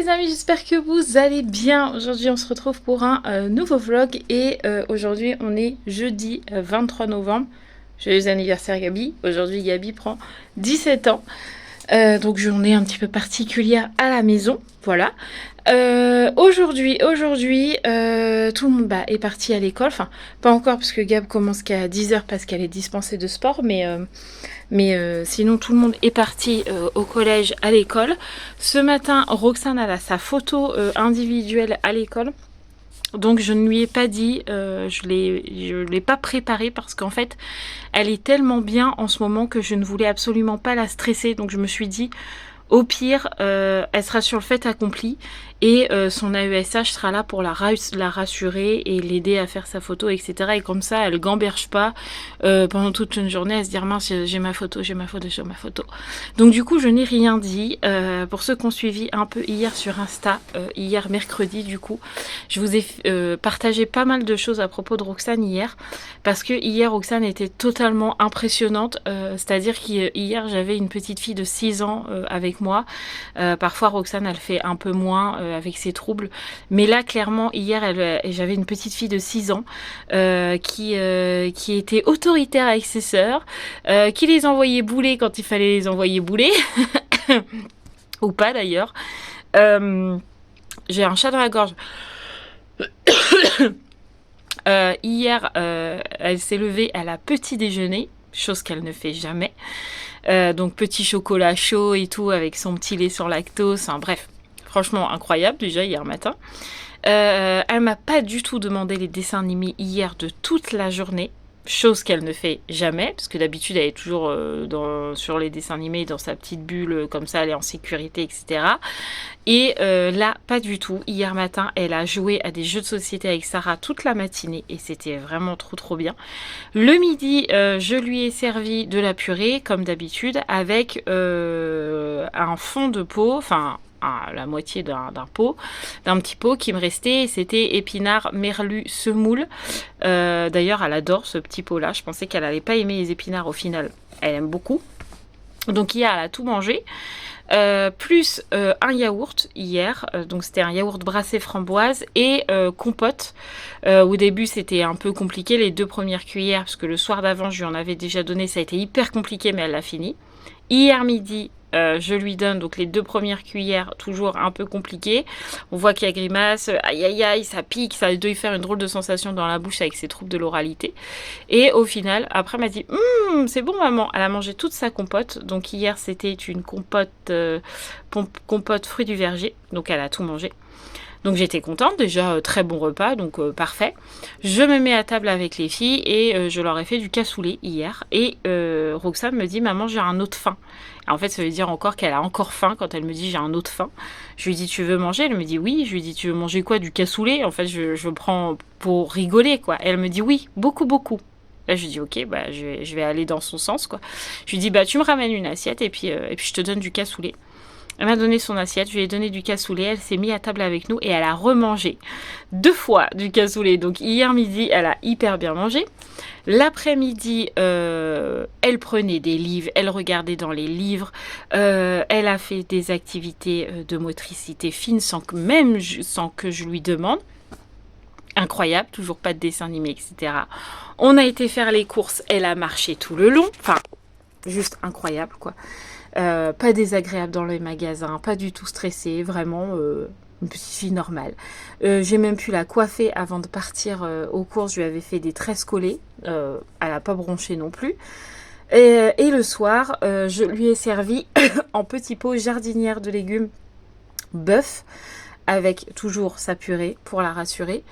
amis, j'espère que vous allez bien. Aujourd'hui on se retrouve pour un nouveau vlog et aujourd'hui on est jeudi 23 novembre. Joyeux anniversaire Gabi. Aujourd'hui Gabi prend 17 ans. Donc journée un petit peu particulière à la maison. Voilà. Aujourd'hui, tout le monde est parti à l'école. Enfin, pas encore parce que Gab commence qu'à 10h parce qu'elle est dispensée de sport. Mais sinon, tout le monde est parti au collège, à l'école. Ce matin, Roxane a sa photo individuelle à l'école. Donc je ne lui ai pas dit, je l'ai pas préparée parce qu'en fait elle est tellement bien en ce moment que je ne voulais absolument pas la stresser. Donc je me suis dit au pire elle sera sur le fait accompli et son AESH sera là pour la rassurer et l'aider à faire sa photo, etc. Et comme ça elle gamberge pas pendant toute une journée à se dire mince j'ai ma photo. Donc du coup je n'ai rien dit. Pour ceux qui ont suivi un peu hier sur Insta, hier mercredi du coup, je vous ai partagé pas mal de choses à propos de Roxane hier, parce que hier Roxane était totalement impressionnante, c'est-à-dire qu'hier j'avais une petite fille de 6 ans avec moi. Parfois Roxane elle fait un peu moins avec ses troubles, mais là clairement hier j'avais une petite fille de 6 ans qui était autoritaire avec ses sœurs, qui les envoyait bouler quand il fallait les envoyer bouler ou pas d'ailleurs. J'ai un chat dans la gorge. Hier, elle s'est levée à la petit déjeuner, chose qu'elle ne fait jamais. Donc petit chocolat chaud et tout avec son petit lait sans lactose. Enfin, bref, franchement incroyable déjà hier matin. Elle m'a pas du tout demandé les dessins animés hier de toute la journée. Chose qu'elle ne fait jamais, parce que d'habitude elle est toujours sur les dessins animés dans sa petite bulle, comme ça elle est en sécurité, etc. Et là, pas du tout. Hier matin, elle a joué à des jeux de société avec Sarah toute la matinée et c'était vraiment trop bien. Le midi, je lui ai servi de la purée, comme d'habitude, avec un fond de pot, enfin la moitié d'un petit pot qui me restait. C'était épinards, merlu, semoule. D'ailleurs, elle adore ce petit pot-là. Je pensais qu'elle allait pas aimer les épinards. Au final, elle aime beaucoup. Donc hier, elle a tout mangé. Plus un yaourt hier, donc c'était un yaourt brassé framboise et compote. Au début c'était un peu compliqué, les 2 premières cuillères, parce que le soir d'avant je lui en avais déjà donné, ça a été hyper compliqué, mais elle l'a fini. Hier midi, je lui donne donc les 2 premières cuillères, toujours un peu compliqué. On voit qu'il y a grimace, aïe aïe aïe, ça pique, ça doit lui faire une drôle de sensation dans la bouche avec ses troubles de l'oralité. Et au final, après elle m'a dit c'est bon maman, elle a mangé toute sa compote. Donc hier c'était une compote fruits du verger, donc elle a tout mangé. Donc j'étais contente, déjà très bon repas, donc parfait. Je me mets à table avec les filles et je leur ai fait du cassoulet hier. Et Roxane me dit maman j'ai un autre faim. En fait ça veut dire encore qu'elle a encore faim quand elle me dit j'ai un autre faim. Je lui dis tu veux manger? Elle me dit oui. Je lui dis tu veux manger quoi? Du cassoulet? En fait je prends pour rigoler quoi. Elle me dit oui, beaucoup. Là je lui dis ok, je vais aller dans son sens quoi. Je lui dis tu me ramènes une assiette et puis je te donne du cassoulet. Elle m'a donné son assiette, je lui ai donné du cassoulet, elle s'est mise à table avec nous et elle a remangé 2 fois du cassoulet. Donc hier midi, elle a hyper bien mangé. L'après-midi, elle prenait des livres, elle regardait dans les livres, elle a fait des activités de motricité fine sans que je lui demande. Incroyable, toujours pas de dessin animé, etc. On a été faire les courses, elle a marché tout le long, enfin, juste incroyable quoi. Pas désagréable dans les magasins, pas du tout stressée, vraiment une petite fille normale. J'ai même pu la coiffer avant de partir aux courses, je lui avais fait des tresses collées, elle n'a pas bronché non plus. Et le soir, je lui ai servi en petit pot jardinière de légumes bœuf, avec toujours sa purée pour la rassurer.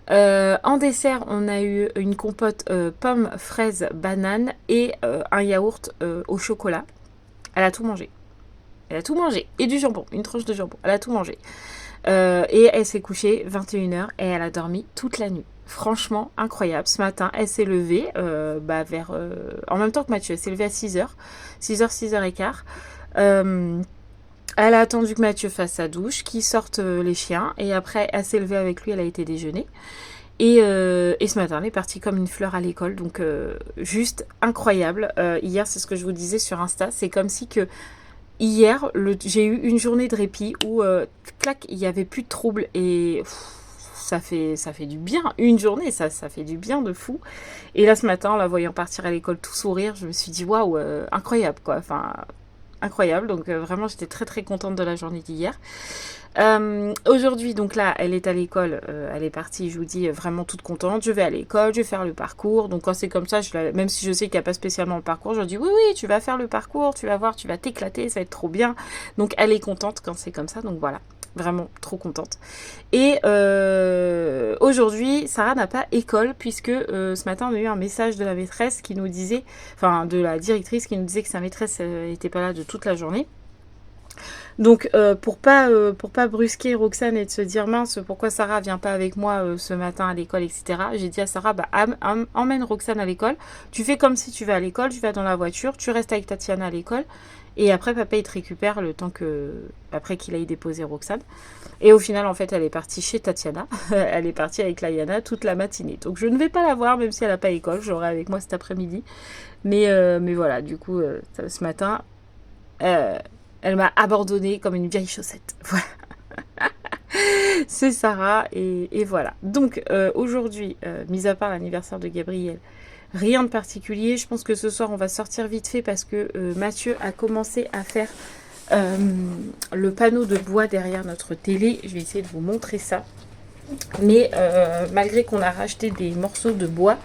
En dessert, on a eu une compote pommes, fraises, bananes et un yaourt au chocolat. Elle a tout mangé. Et du jambon, une tranche de jambon. Elle a tout mangé. Et elle s'est couchée 21h et elle a dormi toute la nuit. Franchement, incroyable. Ce matin, elle s'est levée en même temps que Mathieu. Elle s'est levée à 6h. 6h15. Elle a attendu que Mathieu fasse sa douche, qu'il sorte les chiens. Et après, elle s'est levée avec lui. Elle a été déjeuner. Et ce matin, elle est partie comme une fleur à l'école. Donc, juste incroyable. Hier, c'est ce que je vous disais sur Insta. C'est comme si que hier, j'ai eu une journée de répit où, clac, il n'y avait plus de troubles et ça fait du bien. Une journée, ça fait du bien de fou. Et là, ce matin, en la voyant partir à l'école tout sourire, je me suis dit, waouh, incroyable, quoi. Enfin, incroyable. Donc, vraiment, j'étais très, très contente de la journée d'hier. Aujourd'hui, donc là, elle est à l'école, elle est partie, je vous dis, vraiment toute contente. Je vais à l'école, je vais faire le parcours. Donc quand c'est comme ça, même si je sais qu'il n'y a pas spécialement le parcours, je dis oui, oui, tu vas faire le parcours, tu vas voir, tu vas t'éclater, ça va être trop bien. Donc elle est contente quand c'est comme ça, donc voilà. Vraiment trop contente. Et aujourd'hui, Sarah n'a pas école puisque ce matin, on a eu un message de la maîtresse qui nous disait, enfin de la directrice qui nous disait que sa maîtresse n'était pas là de toute la journée. Donc pour pas brusquer Roxane et de se dire mince pourquoi Sarah vient pas avec moi ce matin à l'école, etc. J'ai dit à Sarah bah emmène Roxane à l'école, tu fais comme si tu vas à l'école, tu vas dans la voiture, tu restes avec Tatiana à l'école et après papa il te récupère le temps que après qu'il aille déposer Roxane. Et au final en fait elle est partie chez Tatiana, elle est partie avec Layana toute la matinée. Donc je ne vais pas la voir même si elle n'a pas école, je l'aurai avec moi cet après-midi. Mais voilà, du coup ce matin elle m'a abandonnée comme une vieille chaussette. Voilà. C'est Sarah et voilà. Donc aujourd'hui, mis à part l'anniversaire de Gabriel, rien de particulier. Je pense que ce soir, on va sortir vite fait parce que Mathieu a commencé à faire le panneau de bois derrière notre télé. Je vais essayer de vous montrer ça. Mais malgré qu'on a racheté des morceaux de bois,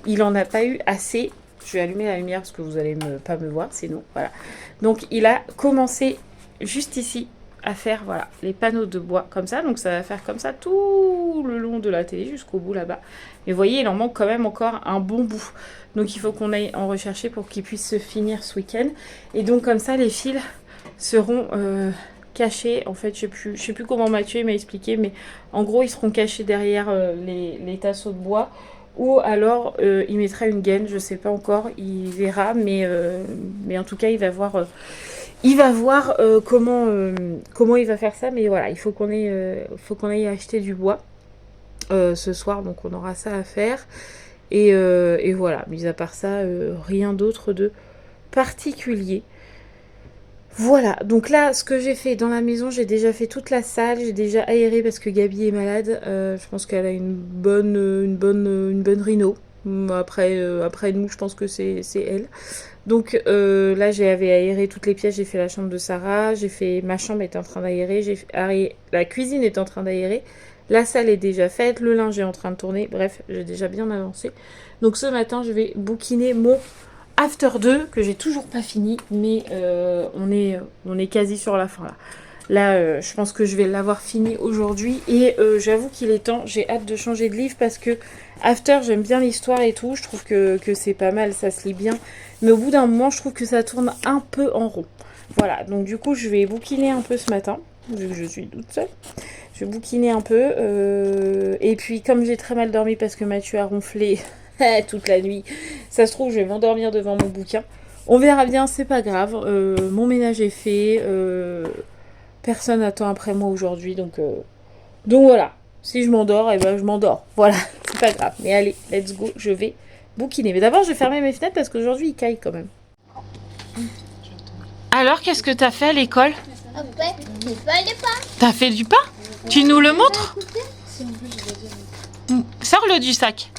il n'en a pas eu assez. Je vais allumer la lumière parce que vous allez pas me voir, sinon voilà. Donc il a commencé juste ici à faire voilà les panneaux de bois comme ça. Donc ça va faire comme ça tout le long de la télé jusqu'au bout là-bas. Mais vous voyez, il en manque quand même encore un bon bout. Donc il faut qu'on aille en rechercher pour qu'il puisse se finir ce week-end. Et donc comme ça les fils seront cachés. En fait je sais plus comment Mathieu m'a expliqué, mais en gros ils seront cachés derrière les tasseaux de bois. Ou alors il mettra une gaine, je sais pas encore, il verra, mais en tout cas il va voir comment il va faire ça. Mais voilà, il faut qu'on aille acheter du bois ce soir, donc on aura ça à faire. Et voilà, mis à part ça, rien d'autre de particulier. Voilà, donc là, ce que j'ai fait dans la maison, j'ai déjà fait toute la salle, j'ai déjà aéré parce que Gabi est malade. Je pense qu'elle a une bonne rhino. Après nous, je pense que c'est elle. Donc là, j'avais aéré toutes les pièces, j'ai fait la chambre de Sarah, j'ai fait ma chambre est en train d'aérer, la cuisine est en train d'aérer, la salle est déjà faite, le linge est en train de tourner. Bref, j'ai déjà bien avancé. Donc ce matin, je vais bouquiner mon After 2 que j'ai toujours pas fini, mais on est quasi sur la fin là. Là, je pense que je vais l'avoir fini aujourd'hui et j'avoue qu'il est temps, j'ai hâte de changer de livre parce que After, j'aime bien l'histoire et tout, je trouve que c'est pas mal, ça se lit bien, mais au bout d'un moment, je trouve que ça tourne un peu en rond. Voilà, donc du coup, je vais bouquiner un peu ce matin, vu que je suis toute seule. Je vais bouquiner un peu, et puis comme j'ai très mal dormi parce que Mathieu a ronflé toute la nuit, ça se trouve, je vais m'endormir devant mon bouquin. On verra bien, c'est pas grave, mon ménage est fait, personne n'attend après moi aujourd'hui, donc voilà. Si je m'endors, eh ben je m'endors. Voilà, c'est pas grave. Mais allez, let's go, je vais bouquiner. Mais d'abord, je vais fermer mes fenêtres parce qu'aujourd'hui, il caille quand même. Alors, qu'est-ce que t'as fait à l'école? T'as fait du pain? Tu nous le montres? Sors-le du sac.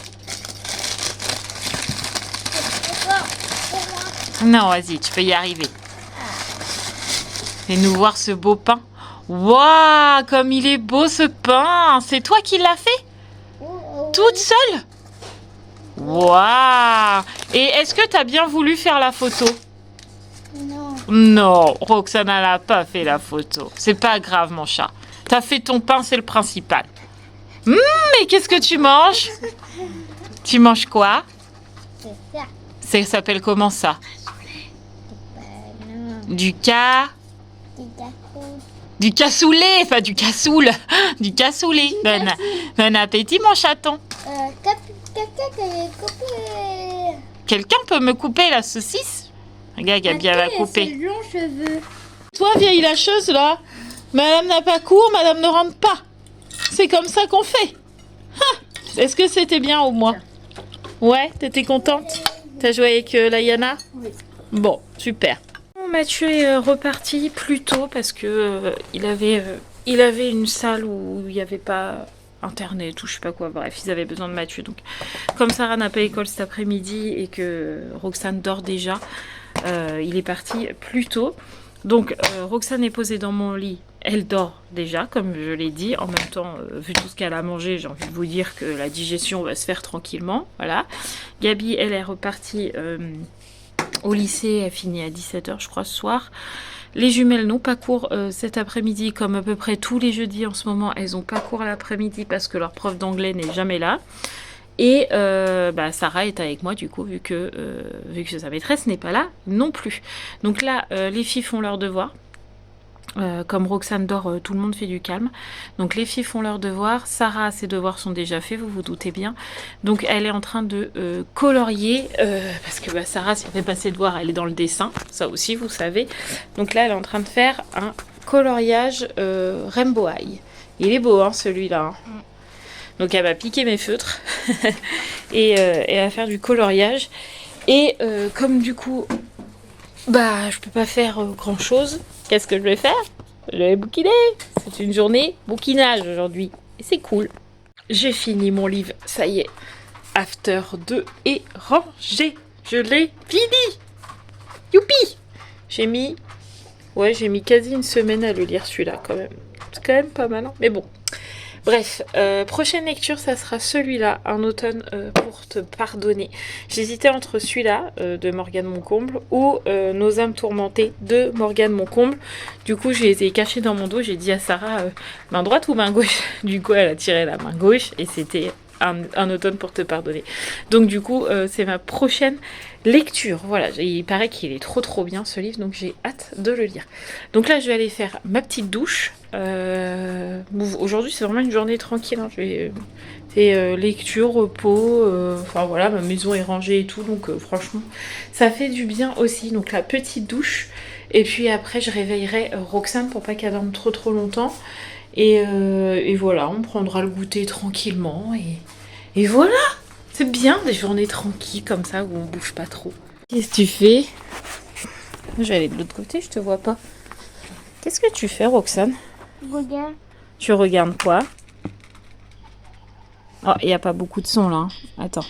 Non, vas-y, tu peux y arriver. Fais-nous voir ce beau pain. Waouh, comme il est beau ce pain! C'est toi qui l'as fait? Toute seule? Waouh! Et est-ce que tu as bien voulu faire la photo? Non. Non, Roxane n'a pas fait la photo. C'est pas grave, mon chat. T'as fait ton pain, c'est le principal. Mais qu'est-ce que tu manges? Tu manges quoi? C'est ça. Ça s'appelle comment ça? Du Du cassoulet, pas du cassoule, du cassoulet. Bon appétit, mon chaton. Quelqu'un peut me couper la saucisse? Regarde, Gabi, elle va couper. Ses longs cheveux. Toi, vieille lâcheuse, là, madame n'a pas cours, madame ne rentre pas. C'est comme ça qu'on fait. Est-ce que c'était bien au moins? Ouais, t'étais contente? T'as joué avec Layana? Oui. Bon, super. Mathieu est reparti plus tôt parce que il avait une salle où il n'y avait pas internet ou je sais pas quoi. Bref, ils avaient besoin de Mathieu. Donc, comme Sarah n'a pas école cet après-midi et que Roxane dort déjà, il est parti plus tôt. Donc, Roxane est posée dans mon lit. Elle dort déjà, comme je l'ai dit. En même temps, vu tout ce qu'elle a mangé, j'ai envie de vous dire que la digestion va se faire tranquillement. Voilà. Gabi, elle est repartie au lycée. Elle finit à 17h, je crois, ce soir. Les jumelles n'ont pas cours cet après-midi, comme à peu près tous les jeudis en ce moment. Elles n'ont pas cours l'après-midi parce que leur prof d'anglais n'est jamais là. Et Sarah est avec moi du coup, vu que sa maîtresse n'est pas là non plus. Donc là, les filles font leurs devoirs. Comme Roxane dort, tout le monde fait du calme. Donc les filles font leurs devoirs. Sarah, ses devoirs sont déjà faits, vous vous doutez bien. Donc elle est en train de colorier. Parce que Sarah, si elle fait pas ses devoirs, elle est dans le dessin. Ça aussi, vous savez. Donc là, elle est en train de faire un coloriage Rainbow High. Il est beau, hein, celui-là. Hein. Donc elle va piquer mes feutres. et elle va faire du coloriage. Et comme du coup, je peux pas faire grand-chose. Qu'est-ce que je vais faire? Je vais bouquiner. C'est une journée bouquinage aujourd'hui. Et c'est cool. J'ai fini mon livre. Ça y est. After 2 est rangé. Je l'ai fini. Youpi! J'ai mis quasi une semaine à le lire celui-là quand même. C'est quand même pas mal. Hein, mais bon. Bref, prochaine lecture, ça sera celui-là, Un automne pour te pardonner. J'hésitais entre celui-là, de Morgane Moncomble, ou Nos âmes tourmentées, de Morgane Moncomble. Du coup, je les ai cachés dans mon dos. J'ai dit à Sarah, main droite ou main gauche? Du coup, elle a tiré la main gauche, et c'était un automne pour te pardonner. Donc du coup, c'est ma prochaine lecture. Voilà, il paraît qu'il est trop bien ce livre, donc j'ai hâte de le lire. Donc là, je vais aller faire ma petite douche. Aujourd'hui, c'est vraiment une journée tranquille. Hein. C'est lecture, repos. Enfin voilà, ma maison est rangée et tout, donc franchement, ça fait du bien aussi. Donc la petite douche. Et puis après, je réveillerai Roxane pour pas qu'elle dorme trop longtemps. Et voilà, on prendra le goûter tranquillement. Et voilà, c'est bien des journées tranquilles comme ça où on bouge pas trop. Qu'est-ce que tu fais? Je vais aller de l'autre côté, je te vois pas. Qu'est-ce que tu fais, Roxane? Regarde. Tu regardes quoi? Oh, il n'y a pas beaucoup de son là. Hein. Attends.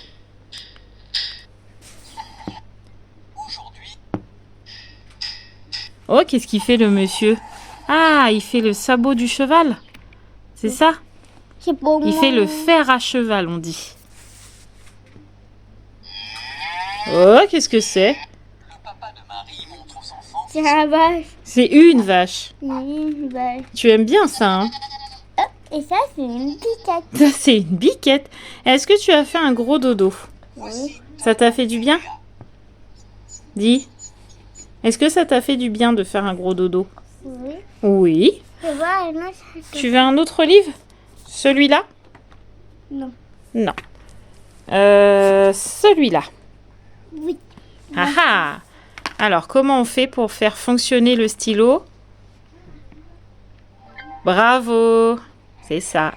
Oh, qu'est-ce qu'il fait le monsieur? Ah, il fait le sabot du cheval. C'est ça? C'est pour moi. Il fait le fer à cheval, on dit. Oh, qu'est-ce que c'est? C'est la vache. C'est une vache. Une vache. Tu aimes bien ça, hein? Et ça, c'est une piquette. Ça, c'est une biquette. Est-ce que tu as fait un gros dodo? Oui. Ça t'a fait du bien? Dis. Est-ce que ça t'a fait du bien de faire un gros dodo? Oui. Oui. Je vois, moi, ça Tu veux un autre livre? Celui-là? Non. Non. Celui-là. Oui. Ah ah! Alors, comment on fait pour faire fonctionner le stylo? Bravo! C'est ça.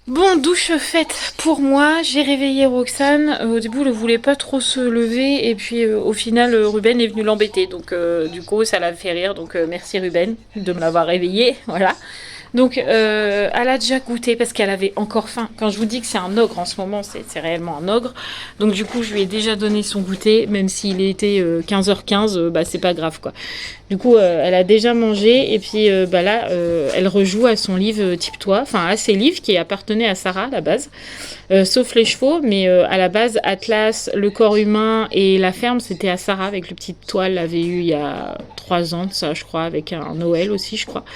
Bon, douche faite pour moi. J'ai réveillé Roxane. Au début, elle ne voulait pas trop se lever. Et puis, au final, Ruben est venu l'embêter. Donc, du coup, ça l'a fait rire. Donc, merci Ruben de me l'avoir réveillée. Voilà. Donc, elle a déjà goûté parce qu'elle avait encore faim. Quand je vous dis que c'est un ogre en ce moment, c'est réellement un ogre. Donc, du coup, je lui ai déjà donné son goûter. Même s'il était 15h15, c'est pas grave, quoi. Du coup, elle a déjà mangé. Et puis, là, elle rejoue à son livre Type-toi. Enfin, à ses livres qui appartenaient à Sarah, à la base. Sauf les chevaux. Mais à la base, Atlas, le corps humain et la ferme, c'était à Sarah. Avec le petit toile, l'avait eu il y a 3 ans, ça, je crois. Avec un Noël aussi, je crois.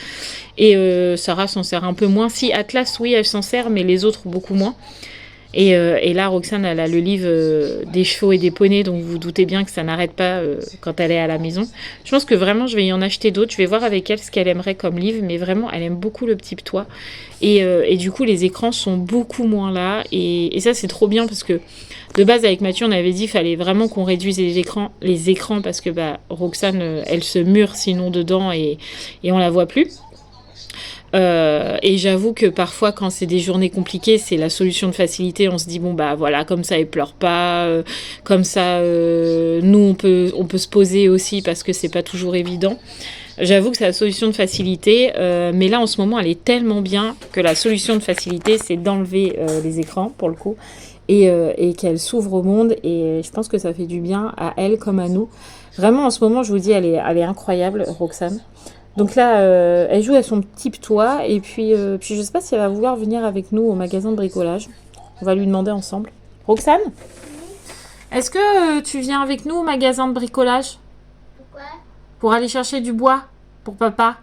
Et Sarah s'en sert un peu moins. Si, Atlas, oui, elle s'en sert, mais les autres, beaucoup moins. Et là, Roxane, elle a le livre des chevaux et des poneys, donc vous vous doutez bien que ça n'arrête pas quand elle est à la maison. Je pense que vraiment, je vais y en acheter d'autres. Je vais voir avec elle ce qu'elle aimerait comme livre, mais vraiment, elle aime beaucoup le petit toit. Et du coup, les écrans sont beaucoup moins là. Et ça, c'est trop bien parce que de base, avec Mathieu, on avait dit qu'il fallait vraiment qu'on réduise les écrans parce que Roxane, elle se mure sinon dedans et on la voit plus. Et j'avoue que parfois, quand c'est des journées compliquées, c'est la solution de facilité. On se dit, bon, bah voilà, comme ça, elle pleure pas. Comme ça, nous, on peut se poser aussi parce que c'est pas toujours évident. J'avoue que c'est la solution de facilité. Mais là, en ce moment, elle est tellement bien que la solution de facilité, c'est d'enlever les écrans, pour le coup. Et qu'elle s'ouvre au monde. Et je pense que ça fait du bien à elle comme à nous. Vraiment, en ce moment, je vous dis, elle est incroyable, Roxane. Donc là, elle joue à son petit toit. Et puis je sais pas si elle va vouloir venir avec nous au magasin de bricolage. On va lui demander ensemble. Roxane, est-ce que tu viens avec nous au magasin de bricolage Pourquoi? pour aller chercher du bois pour papa?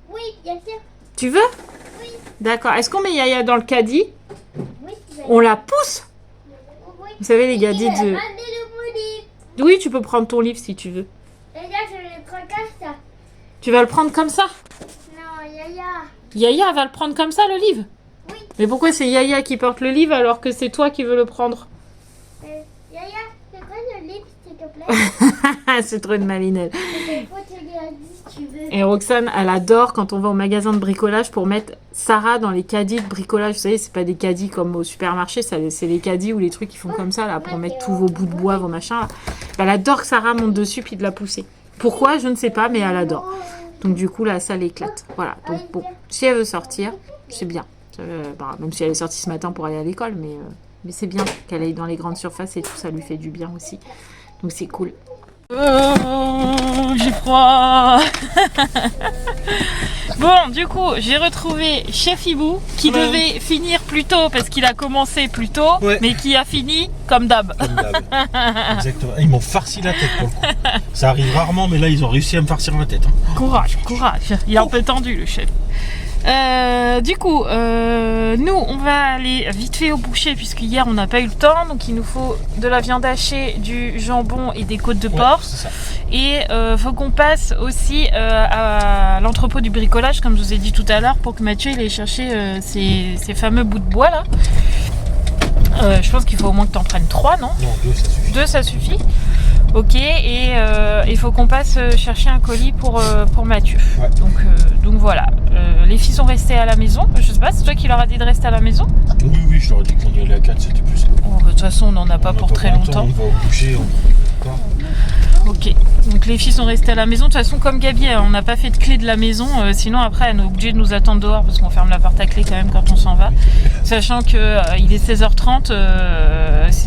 Oui, bien sûr. Tu veux? Oui. D'accord. Est-ce qu'on met Yaya dans le caddie? Oui, On la pousse? oui. Vous savez, les gadgets de... de... Oui, tu peux prendre ton livre si tu veux. Yaya, je le prends comme ça. Tu vas le prendre comme ça? Non, Yaya. Yaya va le prendre comme ça, le livre? Oui. Mais pourquoi c'est Yaya qui porte le livre alors que c'est toi qui veux le prendre? Yaya, c'est quoi le livre, s'il te plaît? C'est trop une malinelle. Faut te regarder si tu veux. Et Roxane, elle adore quand on va au magasin de bricolage pour mettre Sarah dans les caddies de bricolage. Vous savez, c'est pas des caddies comme au supermarché, c'est les caddies ou les trucs qui font comme ça, là, pour mettre tous vos bouts de bois, vos machins. Là. Elle adore que Sarah monte dessus puis de la pousser. Pourquoi? Je ne sais pas, mais elle adore. Donc du coup, là, ça l'éclate. Voilà. Donc bon, si elle veut sortir, c'est bien. Même si elle est sortie ce matin pour aller à l'école, mais c'est bien qu'elle aille dans les grandes surfaces et tout, ça lui fait du bien aussi. Donc c'est cool. J'ai froid. Bon, du coup, j'ai retrouvé Chef Ibou qui devait finir plus tôt parce qu'il a commencé plus tôt, mais qui a fini comme d'hab. Exactement. Ils m'ont farci la tête pour le coup. Ça arrive rarement, mais là, ils ont réussi à me farcir la tête. Courage, courage. Il est un peu tendu, le chef. Du coup, nous, on va aller vite fait au boucher puisque hier on n'a pas eu le temps. Donc, il nous faut de la viande hachée, du jambon et des côtes de porc. C'est ça. Et faut qu'on passe aussi à l'entrepôt du bricolage, comme je vous ai dit tout à l'heure, pour que Mathieu il aille chercher ces fameux bouts de bois là. Je pense qu'il faut au moins que tu en prennes 3, non? Non, 2 ça suffit. 2 ça suffit. Ok, et il faut qu'on passe chercher un colis pour Mathieu. Ouais. Donc voilà. Les filles sont restées à la maison. Je sais pas, c'est toi qui leur as dit de rester à la maison? Oui, je leur ai dit qu'on y allait à 4, c'était plus. Bon, de toute façon, on n'en a pas pour très longtemps. On va au boucher, Ok, donc les filles sont restées à la maison. De toute façon, comme Gabi, on n'a pas fait de clé de la maison. Sinon, après, elle est obligée de nous attendre dehors parce qu'on ferme la porte à clé quand même quand on s'en va. Sachant qu'il est 16h30,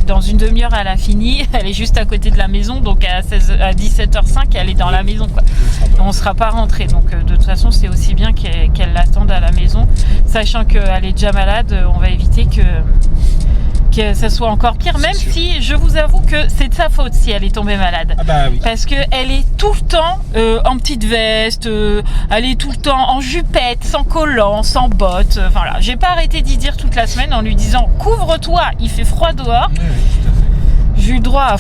dans une demi-heure, elle a fini. Elle est juste à côté de la maison. Donc à 17h05, elle est dans la maison, quoi. On ne sera pas rentré. Donc de toute façon, c'est aussi bien qu'elle l'attende à la maison. Sachant qu'elle est déjà malade, on va éviter que ça soit encore pire, même si je vous avoue que c'est de sa faute si elle est tombée malade. Ah bah oui. Parce qu'elle est tout le temps en petite veste, elle est tout le temps en jupette, sans collant, sans bottes. Enfin là, j'ai pas arrêté d'y dire toute la semaine en lui disant couvre-toi, il fait froid dehors. Oui, tout à fait. J'ai eu le droit à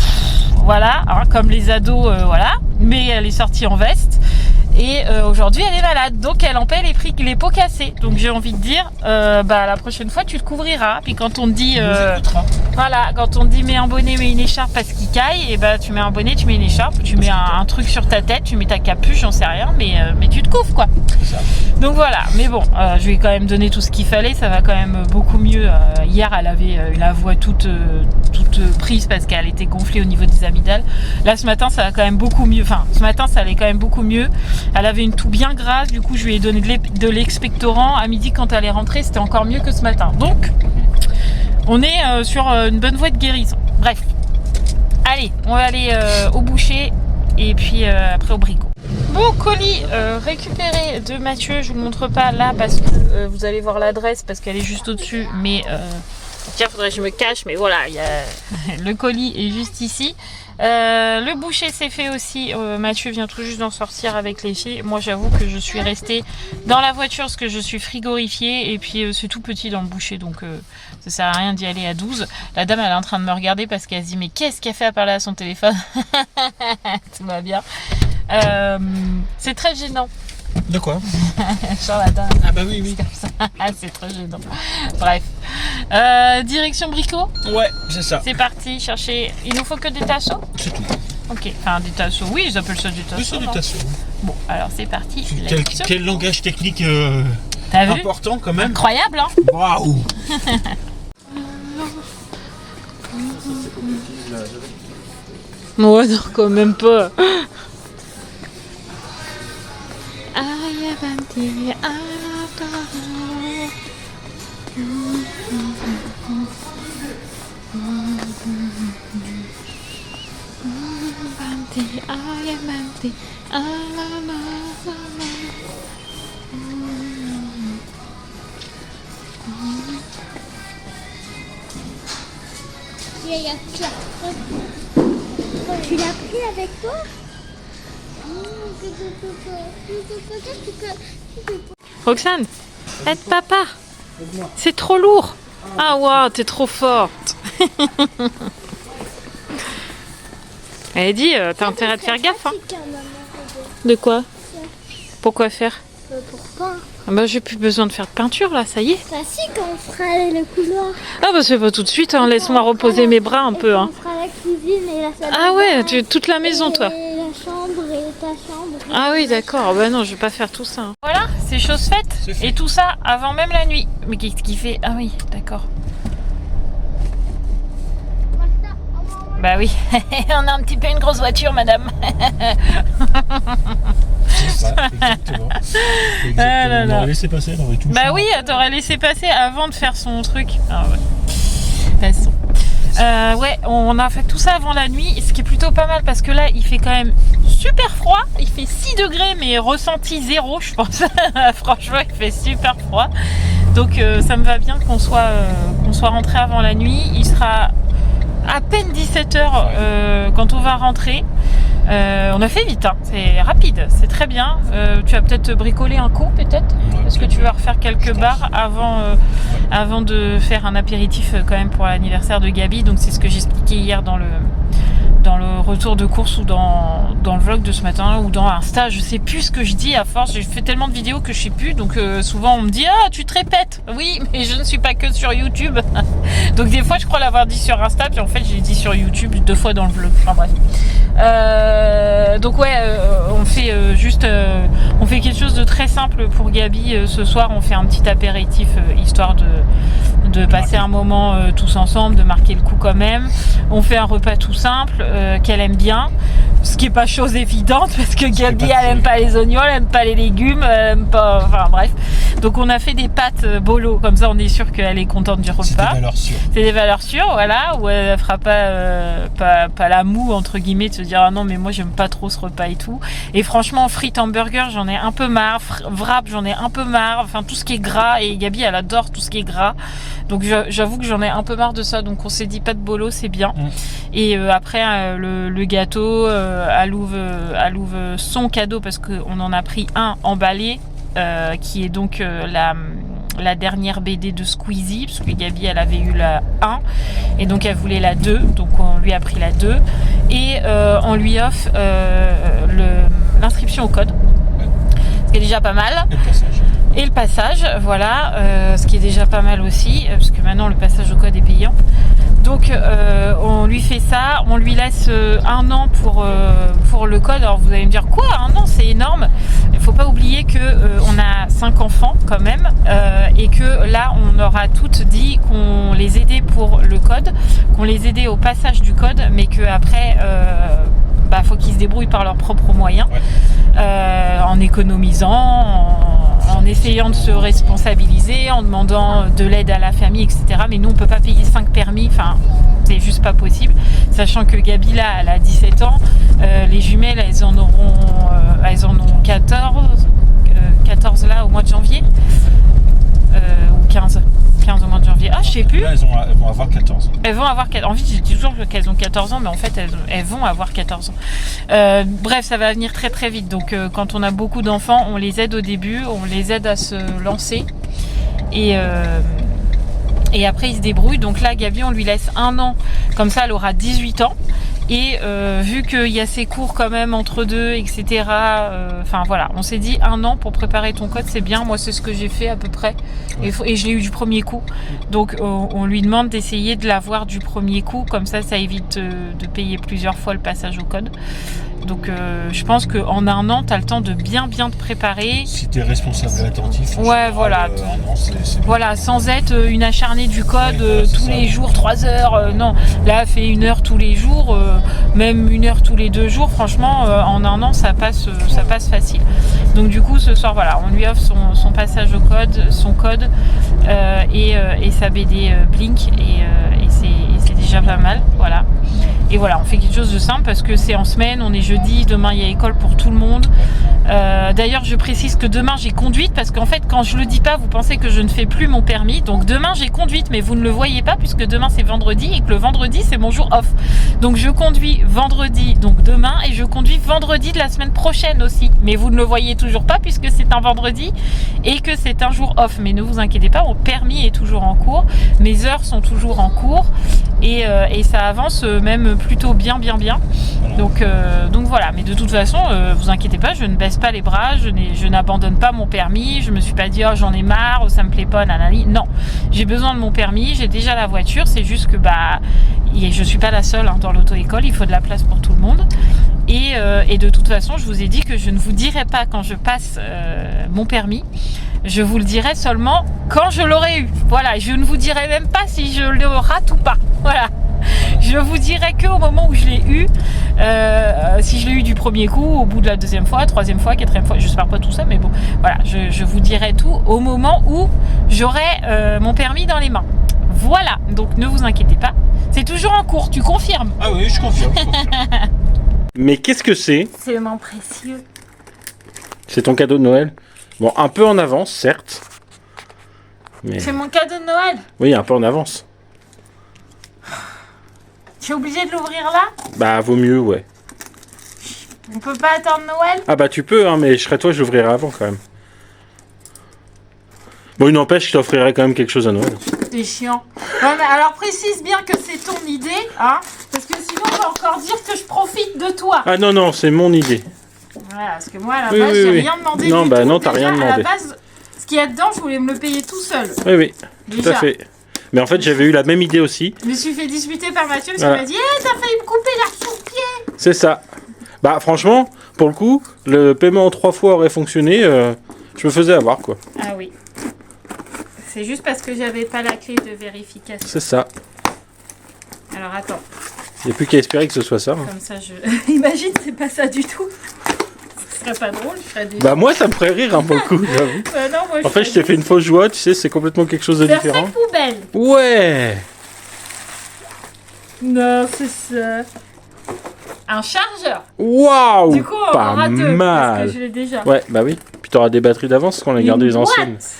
voilà, hein, comme les ados, voilà. Mais elle est sortie en veste. Et aujourd'hui elle est malade, donc elle en paie les pots cassés. Donc j'ai envie de dire, la prochaine fois tu te couvriras. Puis quand on te dit, voilà, quand on te dit mets un bonnet, mets une écharpe parce qu'il caille, et bah tu mets un bonnet, tu mets une écharpe, tu mets un truc sur ta tête, tu mets ta capuche, j'en sais rien, mais tu te couvres quoi. Donc voilà, mais bon, je lui ai quand même donné tout ce qu'il fallait, ça va quand même beaucoup mieux. Hier elle avait la voix toute prise parce qu'elle était gonflée au niveau des amygdales. Là ce matin ça va quand même beaucoup mieux, enfin ce matin ça allait quand même beaucoup mieux. Elle avait une toux bien grasse, du coup je lui ai donné de l'expectorant. À midi quand elle est rentrée, c'était encore mieux que ce matin. Donc on est sur une bonne voie de guérison. Bref, allez, on va aller au boucher et puis après au bricot. Bon, colis récupéré de Mathieu, je vous le montre pas là parce que vous allez voir l'adresse parce qu'elle est juste au-dessus, mais tiens, faudrait que je me cache, mais voilà, le colis est juste ici. Le boucher s'est fait aussi. Mathieu vient tout juste d'en sortir avec les filles. Moi j'avoue que je suis restée dans la voiture parce que je suis frigorifiée et puis c'est tout petit dans le boucher, donc ça sert à rien d'y aller à 12. La dame elle est en train de me regarder parce qu'elle se dit mais qu'est-ce qu'elle fait à parler à son téléphone. Tout va bien. C'est très gênant. De quoi? Sur la dame. Ah bah oui. C'est très gênant. Bref. Direction Bricot. Ouais, c'est ça. C'est parti chercher. Il nous faut que des tasseaux. C'est tout. Ok, enfin des tasseaux. Oui, ils appellent ça des tasseaux. Oui, c'est des tasseaux. Bon, alors c'est parti. Quel langage technique T'as vu? Important quand même. Incroyable, hein? Waouh. Ouais, non, quand même pas. Yaya, tu l'as pris avec toi? Roxane, aide papa. C'est trop lourd. Ah waouh, t'es trop forte. Elle dit, t'as intérêt de faire gaffe. Hein. De quoi? Pourquoi faire? Pour peindre. Ah bah j'ai plus besoin de faire de peinture là, ça y est. Bah si, quand on fera le couloir. Ah bah c'est pas tout de suite, hein. Laisse-moi reposer mes bras un peu. Hein. On fera la cuisine et la salle. Ah de ouais, bain, toute la maison toi. Et la chambre et ta chambre. Ah oui d'accord, bah non je vais pas faire tout ça. Voilà, c'est chose faite. C'est fait. Et tout ça avant même la nuit. Mais qu'est-ce qu'il fait? Ah oui, d'accord. Bah oui, on a un petit peu une grosse voiture madame. C'est ça, exactement. Ah là là. On aurait laissé passer, on aurait tout Bah fait. oui, t'aurais laissé passer avant de faire son truc. Ah ouais. Passons. Ouais, on a fait tout ça avant la nuit, ce qui est plutôt pas mal parce que là il fait quand même super froid. Il fait 6 degrés mais ressenti 0 je pense. Franchement il fait super froid. Donc ça me va bien qu'on soit rentré avant la nuit. Il sera à peine 17h quand on va rentrer. On a fait vite, hein. C'est rapide, c'est très bien. Tu vas peut-être bricoler un coup, peut-être. Est-ce que tu vas refaire quelques barres avant de faire un apéritif quand même pour l'anniversaire de Gabi. Donc c'est ce que j'expliquais hier dans le retour de course ou dans le vlog de ce matin ou dans Insta. Je sais plus ce que je dis à force. J'ai fait tellement de vidéos que je sais plus. Donc souvent on me dit ah tu te répètes. Oui mais je ne suis pas que sur YouTube. Donc des fois je crois l'avoir dit sur Insta puis en fait j'ai dit sur YouTube 2 fois dans le vlog. Enfin bref. Donc ouais on fait on fait quelque chose de très simple pour Gabi. Ce soir on fait un petit apéritif histoire de passer un moment tous ensemble, de marquer le coup quand même. On fait un repas tout simple qu'elle aime bien, ce qui est pas chose évidente parce que Gabi elle aime pas les oignons, elle aime pas les légumes, elle aime pas, enfin bref. Donc on a fait des pâtes bolo, comme ça on est sûr qu'elle est contente du repas. C'est des valeurs sûres. C'est des valeurs sûres, voilà, où elle fera pas la moue entre guillemets de se dire ah non mais moi j'aime pas trop ce repas et tout. Et franchement frites, hamburgers j'en ai un peu marre, wrap j'en ai un peu marre, enfin tout ce qui est gras, et Gabi elle adore tout ce qui est gras. Donc j'avoue que j'en ai un peu marre de ça, donc on s'est dit pas de bolo, c'est bien. Et après le gâteau, Alouve son cadeau parce qu'on en a pris un emballé qui est donc la dernière BD de Squeezie, parce que Gabi elle avait eu la 1 et donc elle voulait la 2, donc on lui a pris la 2 et on lui offre l'inscription au code, ce qui est déjà pas mal. Et le passage, voilà, ce qui est déjà pas mal aussi, parce que maintenant le passage au code est payant. Donc on lui fait ça, on lui laisse 1 an pour le code. Alors vous allez me dire quoi, 1 an c'est énorme. Il faut pas oublier que on a 5 enfants quand même et que là on aura toutes dit qu'on les aidait pour le code, qu'on les aidait au passage du code, mais qu'après faut qu'ils se débrouillent par leurs propres moyens, en économisant, en essayant de se responsabiliser, en demandant de l'aide à la famille, etc. Mais nous, on peut pas payer 5 permis, enfin, c'est juste pas possible. Sachant que Gabi, là, elle a 17 ans, les jumelles, elles en ont 14 là, au mois de janvier, ou 15 au mois de janvier. Ah, je sais plus. Là, elles vont avoir 14 ans. Elles vont avoir 14 ans. En fait, j'ai dit toujours qu'elles ont 14 ans, mais en fait, elles vont avoir 14 ans. Bref, ça va venir très très vite. Donc, quand on a beaucoup d'enfants, on les aide au début, on les aide à se lancer. Et après, ils se débrouillent. Donc là, Gabi, on lui laisse 1 an. Comme ça, elle aura 18 ans. Et vu qu'il y a ces cours quand même entre deux, etc. Enfin voilà, on s'est dit 1 an pour préparer ton code, c'est bien. Moi, c'est ce que j'ai fait à peu près. Et je l'ai eu du premier coup. Donc on lui demande d'essayer de l'avoir du premier coup. Comme ça évite de payer plusieurs fois le passage au code. Donc je pense qu'en un an, tu as le temps de bien te préparer. Si tu es responsable et attentif. Ouais, voilà. Non, c'est Voilà, sans être une acharnée du code tous ça. les jours, 3 heures. Non, là, fait 1 heure tous les jours, même 1 heure tous les 2 jours. Franchement, en un an, ça passe facile. Donc du coup, ce soir, voilà, on lui offre son passage au code, son code et sa BD Blink. Et c'est déjà pas mal, voilà. Et voilà, on fait quelque chose de simple parce que c'est en semaine, on est jeudi, demain il y a école pour tout le monde. D'ailleurs, je précise que demain j'ai conduite parce qu'en fait, quand je le dis pas, vous pensez que je ne fais plus mon permis. Donc demain j'ai conduite, mais vous ne le voyez pas puisque demain c'est vendredi et que le vendredi c'est mon jour off. Donc je conduis vendredi, donc demain, et je conduis vendredi de la semaine prochaine aussi. Mais vous ne le voyez toujours pas puisque c'est un vendredi et que c'est un jour off. Mais ne vous inquiétez pas, mon permis est toujours en cours, mes heures sont toujours en cours et ça avance même plutôt bien. Donc voilà, mais de toute façon, vous inquiétez pas, je ne baisse pas les bras, je n'abandonne pas mon permis, je me suis pas dit oh j'en ai marre, oh, ça me plaît pas, nanani. Non, j'ai besoin de mon permis, j'ai déjà la voiture, c'est juste que je suis pas la seule dans l'auto-école, il faut de la place pour tout le monde. Et de toute façon, je vous ai dit que je ne vous dirai pas quand je passe mon permis, je vous le dirai seulement quand je l'aurai eu. Voilà, je ne vous dirai même pas si je le rate ou pas. Voilà. Je vous dirai qu'au moment où je l'ai eu, si je l'ai eu du premier coup, au bout de la deuxième fois, troisième fois, quatrième fois, je ne pas tout ça, mais bon, voilà, je vous dirai tout au moment où j'aurai mon permis dans les mains. Voilà, donc ne vous inquiétez pas, c'est toujours en cours, tu confirmes? Ah oui, je confirme. Mais qu'est-ce que c'est? C'est mon précieux. C'est ton cadeau de Noël? Bon, un peu en avance, certes. Mais... C'est mon cadeau de Noël. Oui, un peu en avance. Tu es obligé de l'ouvrir là? Bah, vaut mieux, ouais. On peut pas attendre Noël? Ah bah, tu peux, hein, mais je serais toi, je l'ouvrirais avant, quand même. Bon, il n'empêche, je t'offrirai quand même quelque chose à Noël. C'est chiant. Ouais, mais alors précise bien que c'est ton idée, hein, parce que sinon on va encore dire que je profite de toi. Ah non, c'est mon idée. Voilà, parce que moi à la Oui, base, oui, j'ai oui. rien demandé Non, du bah tout. non, t'as Déjà, rien demandé. À la base, ce qu'il y a dedans, je voulais me le payer tout seul. Oui, tout Déjà. à fait. Mais en fait, j'avais eu la même idée aussi. Je me suis fait disputer par Mathieu parce Voilà. qu'il m'a dit t'as failli me couper la sous-pied. C'est ça. Bah, franchement, pour le coup, le paiement en 3 fois aurait fonctionné. Je me faisais avoir, quoi. Ah oui. C'est juste parce que j'avais pas la clé de vérification. C'est ça. Alors attends, Il n'y a plus qu'à espérer que ce soit ça. hein. comme ça je... Imagine, c'est pas ça du tout. Ce serait pas drôle, je ferais des... Bah, moi, ça me ferait rire, hein, pour le coup, j'avoue. non, moi, En fait, je t'ai fait une fausse joie, tu sais, c'est complètement quelque chose de Faire différent. sac poubelle. Ouais. Non, c'est ça. Un chargeur. Waouh. Du coup, on en pas aura 2 parce mal. que je l'ai déjà. Ouais, bah oui. Puis t'auras des batteries d'avance parce qu'on a gardé Une les anciennes. boîte.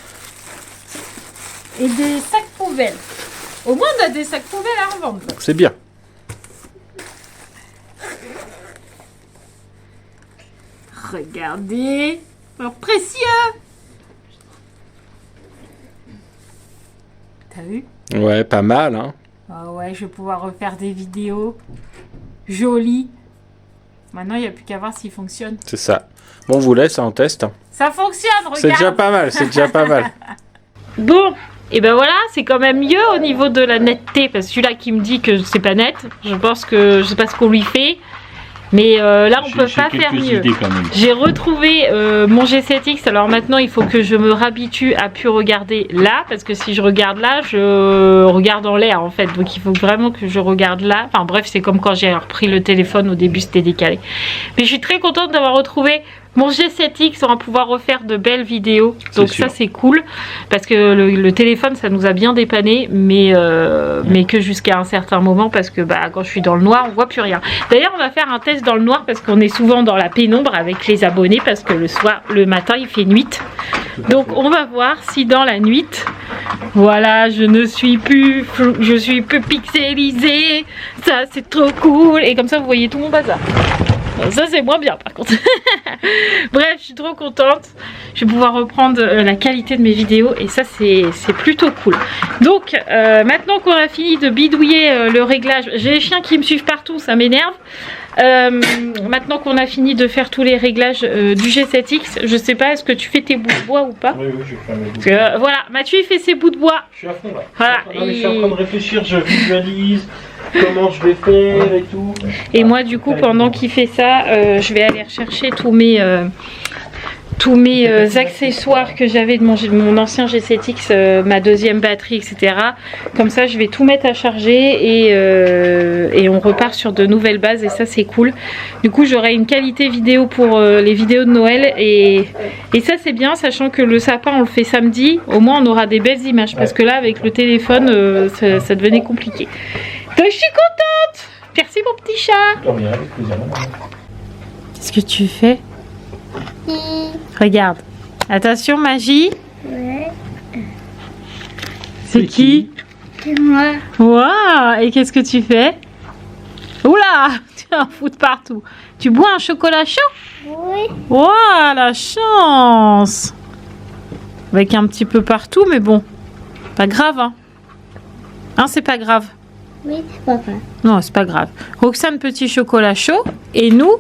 Et des sacs poubelles. Au moins, on a des sacs poubelles à revendre. quoi. C'est bien. Regardez. Alors, précieux. T'as vu? Ouais, pas mal, hein. Ah ouais, je vais pouvoir refaire des vidéos jolies. Maintenant, il n'y a plus qu'à voir s'il fonctionne. C'est ça. Bon, on vous laisse en test. hein. Ça fonctionne, regarde. C'est déjà pas mal, c'est déjà pas mal. Bon, et ben voilà, c'est quand même mieux au niveau de la netteté, parce que celui-là qui me dit que c'est pas net, je pense que je sais pas ce qu'on lui fait, mais là on peut pas faire mieux. J'ai retrouvé mon G7X, alors maintenant il faut que je me réhabitue à plus regarder là, parce que si je regarde là, je regarde en l'air en fait, donc il faut vraiment que je regarde là, enfin bref, c'est comme quand j'ai repris le téléphone, au début c'était décalé. Mais je suis très contente d'avoir retrouvé mon G7X, on va pouvoir refaire de belles vidéos, donc ça c'est cool, parce que le téléphone ça nous a bien dépanné, mais que jusqu'à un certain moment, parce que quand je suis dans le noir on voit plus rien. D'ailleurs on va faire un test dans le noir, parce qu'on est souvent dans la pénombre avec les abonnés, parce que le matin il fait nuit, donc on va voir si dans la nuit, voilà, je suis plus pixelisée, ça c'est trop cool, et comme ça vous voyez tout mon bazar. Ça c'est moins bien par contre. Bref, je suis trop contente. Je vais pouvoir reprendre la qualité de mes vidéos et ça c'est plutôt cool. Donc maintenant qu'on a fini de bidouiller le réglage, j'ai les chiens qui me suivent partout, ça m'énerve. Maintenant qu'on a fini de faire tous les réglages du G7X, je sais pas, est-ce que tu fais tes bouts de bois ou pas? Oui, je vais faire mes bouts. Parce que, voilà, Mathieu il fait ses bouts de bois. Je suis à fond là. Voilà, Je suis en train de réfléchir, je visualise. comment je vais faire et tout. Et moi, du coup, pendant qu'il fait ça, je vais aller rechercher tous mes accessoires que j'avais de mon ancien G7X, ma deuxième batterie, etc. Comme ça, je vais tout mettre à charger et on repart sur de nouvelles bases et ça, c'est cool. Du coup, j'aurai une qualité vidéo pour les vidéos de Noël et ça, c'est bien, sachant que le sapin, on le fait samedi. Au moins, on aura des belles images parce que là, avec le téléphone, ça devenait compliqué. Donc, je suis contente. Merci, mon petit chat. Qu'est-ce que tu fais? Regarde. Attention, Magie. Ouais, C'est qui? c'est moi. Waouh! Et qu'est-ce que tu fais? Oula! Tu en fous de partout. Tu bois un chocolat chaud? Oui, Waouh, la chance! Avec un petit peu partout, mais bon. Pas grave, hein? Hein, c'est pas grave. oui, c'est pas grave. Non, c'est pas grave. Roxane, petit chocolat chaud. Et nous,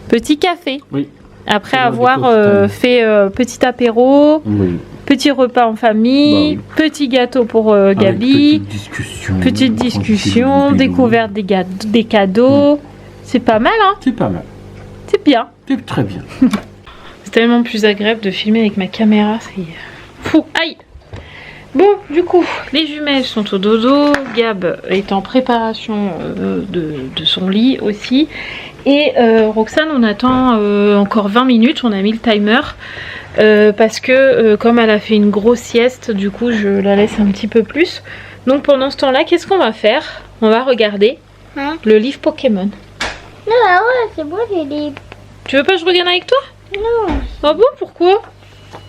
petit café. Oui. Après C'est avoir l'heure des fait petit apéro, Oui. petit repas en famille, Bah petit gâteau pour Gabi, petite discussion, découverte des cadeaux. C'est pas mal, hein? C'est pas mal. C'est bien. C'est très bien. C'est tellement plus agréable de filmer avec ma caméra. C'est fou. Aïe! Bon, du coup, les jumelles sont au dodo. Gab est en préparation de son lit aussi. Et Roxane, on attend encore 20 minutes. On a mis le timer. Parce que comme elle a fait une grosse sieste, du coup, je la laisse un petit peu plus. Donc pendant ce temps-là, qu'est-ce qu'on va faire? On va regarder Hein? le livre Pokémon. Non, ah ouais, c'est bon, j'ai des... Tu veux pas que je regarde avec toi? Non, Ah bon, pourquoi?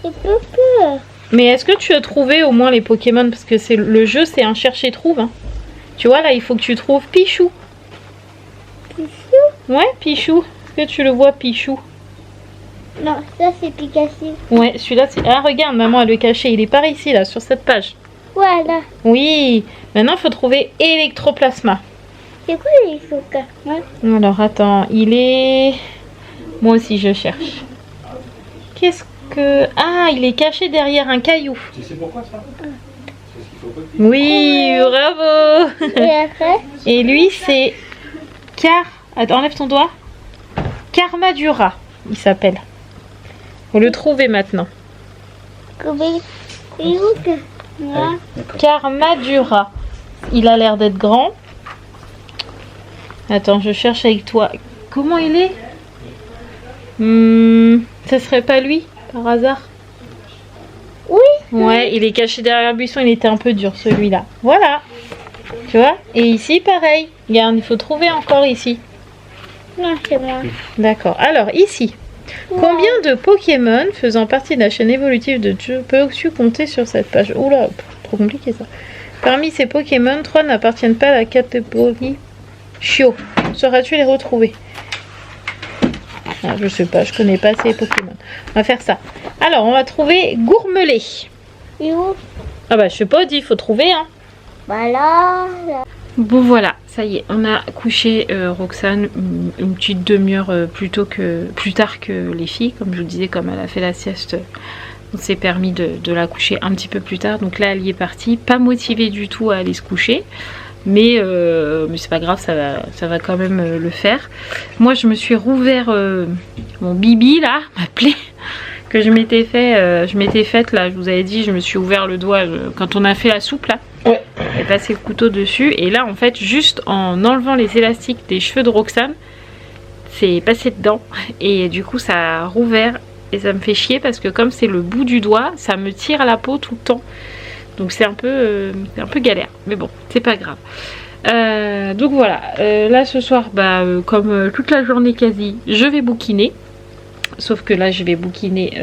j'ai peu peur. Mais est-ce que tu as trouvé au moins les Pokémon? Parce que c'est le jeu, c'est un cherche-et-trouve. Hein. Tu vois, là, il faut que tu trouves Pichou. Pichou? Ouais, Pichou. Est-ce que tu le vois, Pichou? Non, ça c'est Pikachu. Ouais, celui-là, c'est... Ah, regarde, maman, elle le cachait. Il est par ici, là, sur cette page. Voilà. Oui. Maintenant, il faut trouver Electroplasma. C'est quoi les chocolats? Ouais. Alors, attends, il est... Moi aussi, je cherche. Qu'est-ce que... Ah, il est caché derrière un caillou. Tu sais pourquoi ça? Parce qu'il faut pas que Oui, bravo. Et après? Et lui, c'est... Attends, enlève ton doigt. Karmadura, il s'appelle. Faut le trouver maintenant. Comment? Et où que? Moi? Karmadura. Il a l'air d'être grand. Attends, je cherche avec toi. Comment il est? Ça serait pas lui, par hasard? Oui. Ouais, il est caché derrière le buisson. Il était un peu dur, celui-là. Voilà. Tu vois? Et ici, pareil. Regarde, il faut trouver encore ici. Non, c'est moi. D'accord. Alors, ici. Combien de Pokémon faisant partie de la chaîne évolutive de Dieu peux-tu compter sur cette page? Oula, trop compliqué ça. Parmi ces Pokémon, 3 n'appartiennent pas à la catégorie Chio. Sauras-tu les retrouver? Ah, je sais pas, je connais pas ces Pokémon. On va faire ça. Alors, on va trouver Gourmelet. Et où? Ah bah, je sais pas, il faut trouver, hein. Voilà. Bon voilà, ça y est, on a couché Roxane une petite demi-heure plus tard que les filles. Comme je vous disais, comme elle a fait la sieste, on s'est permis de la coucher un petit peu plus tard. Donc là, elle y est partie, pas motivée du tout à aller se coucher. Mais c'est pas grave, ça va quand même le faire. Moi, je me suis rouvert mon bibi là, ma plaie que je m'étais faite là. Je vous avais dit, je me suis ouvert le doigt quand on a fait la soupe là. Ouais. J'ai passé le couteau dessus et là en fait juste en enlevant les élastiques des cheveux de Roxane, c'est passé dedans et du coup ça a rouvert et ça me fait chier parce que comme c'est le bout du doigt, ça me tire la peau tout le temps. Donc c'est un peu galère, mais bon, c'est pas grave. Donc voilà, là ce soir, comme toute la journée quasi, je vais bouquiner. Sauf que là, je vais bouquiner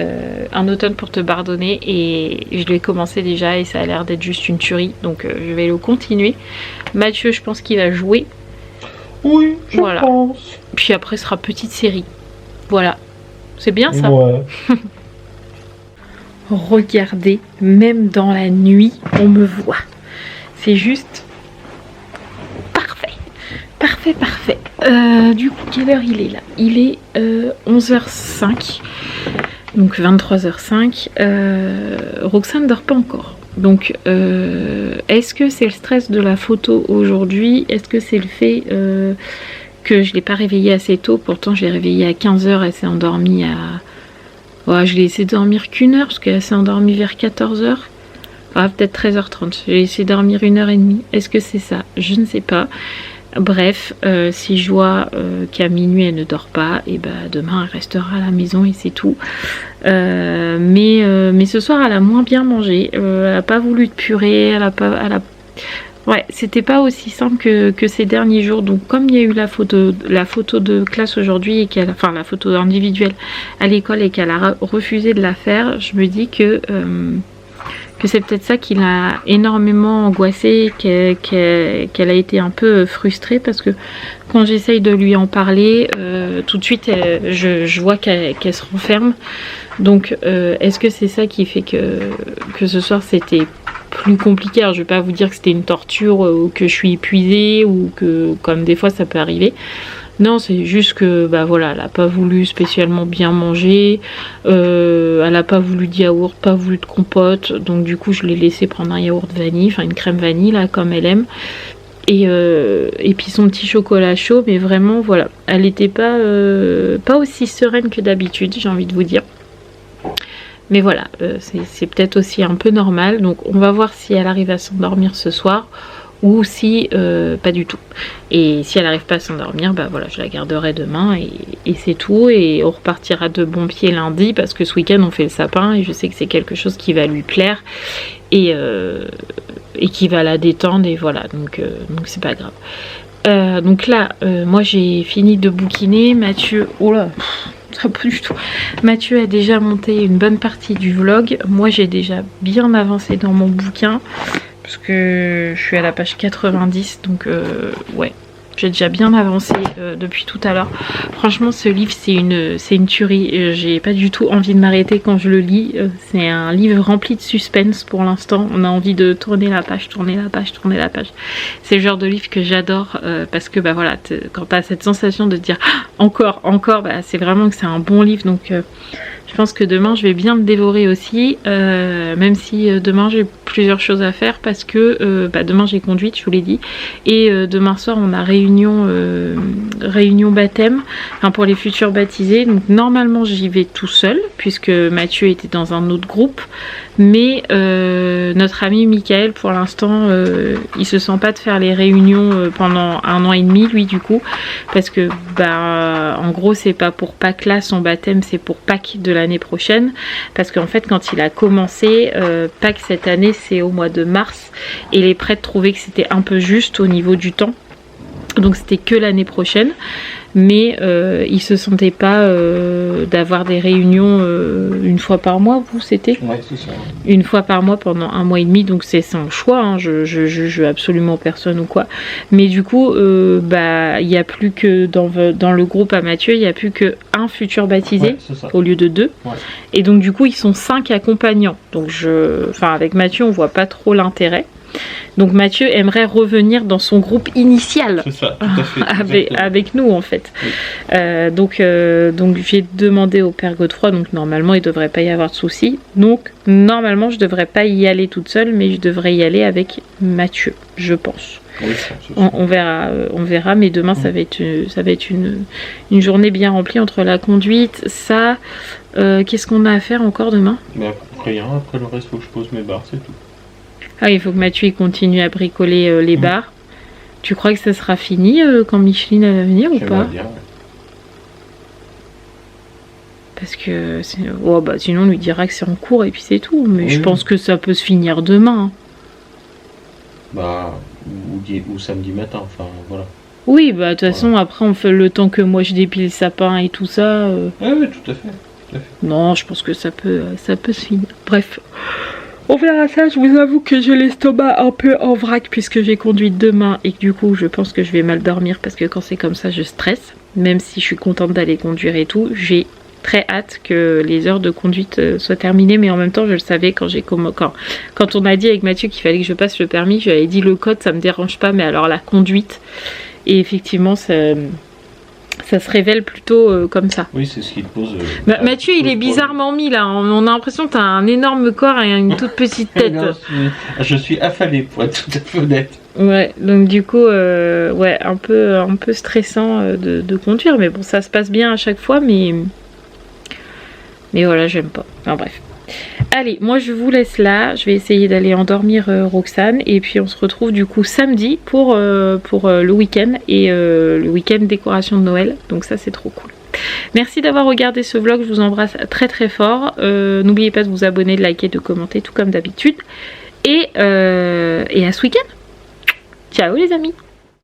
Un automne pour te pardonner et je l'ai commencé déjà et ça a l'air d'être juste une tuerie. Donc je vais le continuer. Mathieu, je pense qu'il va jouer. Oui, je Voilà. pense. Puis après, ce sera petite série. Voilà. C'est bien ça. Ouais. Regardez, même dans la nuit, on me voit. C'est juste parfait. Parfait, parfait. Du coup, quelle heure il est là? Il est 11h05. Donc 23h05. Roxane ne dort pas encore. Donc, est-ce que c'est le stress de la photo aujourd'hui? Est-ce que c'est le fait que je l'ai pas réveillée assez tôt? Pourtant, je l'ai réveillée à 15h, elle s'est endormie à... Ouais, je l'ai laissé dormir qu'1 heure, parce qu'elle s'est endormie vers 14h. Ah, peut-être 13h30. J'ai laissé dormir 1h30. Est-ce que c'est ça? Je ne sais pas. Bref, si je vois qu'à minuit elle ne dort pas, et bah demain elle restera à la maison et c'est tout. Mais ce soir elle a moins bien mangé. Elle a pas voulu de purée, ouais, c'était pas aussi simple que ces derniers jours. Donc comme il y a eu la photo de classe aujourd'hui et enfin la photo individuelle à l'école et qu'elle a refusé de la faire, je me dis que c'est peut-être ça qui l'a énormément angoissée, qu'elle a été un peu frustrée, parce que quand j'essaye de lui en parler, tout de suite je vois qu'elle se renferme. Donc est-ce que c'est ça qui fait que ce soir c'était plus compliqué? Alors, je vais pas vous dire que c'était une torture ou que je suis épuisée ou que comme des fois ça peut arriver. Non, c'est juste que bah voilà, elle a pas voulu spécialement bien manger, elle a pas voulu de yaourt, pas voulu de compote, donc du coup je l'ai laissé prendre un yaourt vanille, enfin une crème vanille là comme elle aime, et puis son petit chocolat chaud, mais vraiment voilà, elle était pas aussi sereine que d'habitude, j'ai envie de vous dire. Mais voilà, c'est peut-être aussi un peu normal, donc on va voir si elle arrive à s'endormir ce soir ou si pas du tout. Et si elle n'arrive pas à s'endormir, bah voilà, je la garderai demain et c'est tout. Et on repartira de bon pied lundi, parce que ce week-end on fait le sapin et je sais que c'est quelque chose qui va lui plaire et qui va la détendre, et voilà, donc c'est pas grave. Donc là, moi j'ai fini de bouquiner. Mathieu, oh là, ça pas du tout. Mathieu a déjà monté une bonne partie du vlog. Moi j'ai déjà bien avancé dans mon bouquin, parce que je suis à la page 90, donc ouais, j'ai déjà bien avancé depuis tout à l'heure. Franchement, ce livre c'est une tuerie. J'ai pas du tout envie de m'arrêter quand je le lis. C'est un livre rempli de suspense pour l'instant. On a envie de tourner la page, tourner la page, tourner la page. C'est le genre de livre que j'adore, parce que bah voilà, quand t'as cette sensation de te dire ah, encore, bah, c'est vraiment que c'est un bon livre. Donc je pense que demain je vais bien le dévorer aussi, même si demain j'ai plusieurs choses à faire, parce que bah, demain j'ai conduite, je vous l'ai dit, et demain soir on a réunion baptême, enfin, pour les futurs baptisés. Donc normalement j'y vais tout seul, puisque Mathieu était dans un autre groupe, mais notre ami Michael pour l'instant il se sent pas de faire les réunions pendant 1 an et demi, lui, du coup, parce que bah en gros c'est pas pour Pâques là son baptême, c'est pour Pâques de l'année prochaine, parce qu'en fait quand il a commencé Pâques cette année c'est au mois de mars, et les prêtres trouvaient que c'était un peu juste au niveau du temps, donc c'était que l'année prochaine. Mais il se sentait pas d'avoir des réunions une fois par mois. Vous, c'était Ouais, c'est ça. une fois par mois pendant 1 mois et demi, donc c'est son choix, hein. Je juge absolument personne ou quoi, mais du coup bah il y a plus que dans le groupe à Mathieu, il y a plus que un futur baptisé, Ouais, au lieu de 2, ouais. Et donc du coup ils sont 5 accompagnants, donc avec Mathieu on voit pas trop l'intérêt. Donc Mathieu aimerait revenir dans son groupe initial. C'est ça, tout à fait. avec nous en fait. Oui. Donc j'ai demandé au père Godefroy, donc normalement il devrait pas y avoir de soucis. Donc normalement je devrais pas y aller toute seule, mais je devrais y aller avec Mathieu, je pense. Oui, c'est ça. On verra, mais demain ça va être une journée bien remplie entre la conduite, ça. Qu'est-ce qu'on a à faire encore demain? Mais après rien, après le reste faut que je pose mes barres, c'est tout. Ah, il faut que Mathieu il continue à bricoler les barres. Tu crois que ça sera fini quand Micheline va venir ou pas? Bien, ouais. Parce que oh, bah, sinon on lui dira que c'est en cours et puis c'est tout. Mais Oui, je pense que ça peut se finir demain. Bah, ou samedi matin, enfin voilà. Oui, bah de toute façon après on fait le temps que moi je dépile le sapin et tout ça. Oui, tout à fait. Non, je pense que ça peut se finir. Bref. On verra ça, je vous avoue que j'ai l'estomac un peu en vrac puisque j'ai conduit demain et que du coup je pense que je vais mal dormir, parce que quand c'est comme ça je stresse, même si je suis contente d'aller conduire et tout. J'ai très hâte que les heures de conduite soient terminées, mais en même temps je le savais quand on a dit avec Mathieu qu'il fallait que je passe le permis, je lui avais dit le code ça me dérange pas, mais alors la conduite, et effectivement ça Ça se révèle plutôt comme ça. Oui, c'est ce qui te pose. Mathieu, il est bizarrement mis là. On a l'impression que tu as un énorme corps et une toute petite tête. Non, je suis affalé pour être tout à fait honnête. Ouais, donc du coup, ouais, un peu stressant de conduire. Mais bon, ça se passe bien à chaque fois. Mais voilà, j'aime pas. Enfin bref. Allez, moi je vous laisse là. Je vais essayer d'aller endormir Roxane. Et puis on se retrouve du coup samedi pour le week-end. Et le week-end décoration de Noël. Donc ça, c'est trop cool. Merci d'avoir regardé ce vlog. Je vous embrasse très très fort. N'oubliez pas de vous abonner, de liker, de commenter, tout comme d'habitude. Et à ce week-end. Ciao les amis.